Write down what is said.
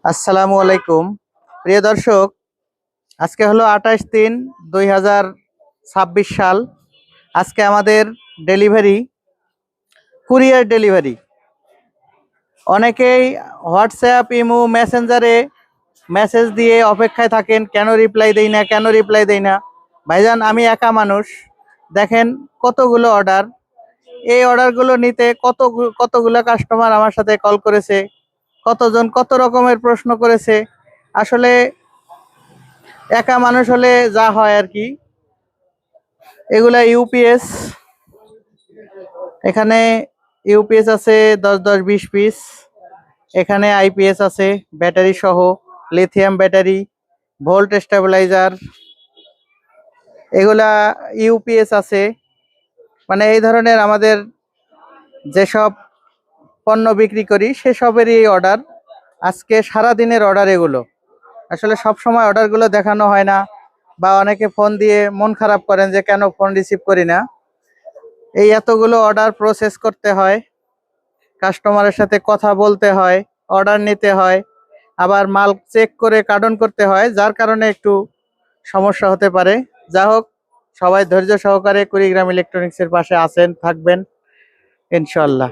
আসসালামু আলাইকুম প্রিয় দর্শক। আজকে হলো 28/3/2026 সাল। আজকে আমাদের ডেলিভারি, কুরিয়ার ডেলিভারি। অনেকেই হোয়াটসঅ্যাপ, ইমো, মেসেঞ্জারে মেসেজ দিয়ে অপেক্ষায় থাকেন, কেন রিপ্লাই দেই না, কেন রিপ্লাই দেই না। ভাইজান, আমি একা মানুষ, দেখেন কতগুলো অর্ডার। এই অর্ডারগুলো নিতে কতগুলো কাস্টমার আমার সাথে কল করেছে, কতজন কত রকমের প্রশ্ন করেছে। আসলে একা মানুষ হলে যা হয় আর কি। এগুলা ইউপিএস, এখানে ইউপিএস আছে 10-10-20 পিস। এখানে আইপিএস আছে ব্যাটারি সহ, লিথিয়াম ব্যাটারি, ভোল্ট স্টেবিলাইজার, এগুলা ইউপিএস আছে। মানে এই ধরনের আমাদের যেসব পণ্য বিক্রি করি সেসবেরই অর্ডার। আজকে সারা দিনের অর্ডার এগুলো। আসলে সব সময় অর্ডারগুলো দেখানো হয় না, বা অনেকে ফোন দিয়ে মন খারাপ করেন যে কেন ফোন রিসিভ করি না। এই এতগুলো অর্ডার প্রসেস করতে হয়, কাস্টমারের সাথে কথা বলতে হয়, অর্ডার নিতে হয়, আবার মাল চেক করে কার্টন করতে হয়, যার কারণে একটু সমস্যা হতে পারে। যা হোক, সবাই ধৈর্য সহকারে কুড়িগ্রাম ইলেকট্রনিক্সের পাশে আছেন, থাকবেন ইনশাল্লাহ।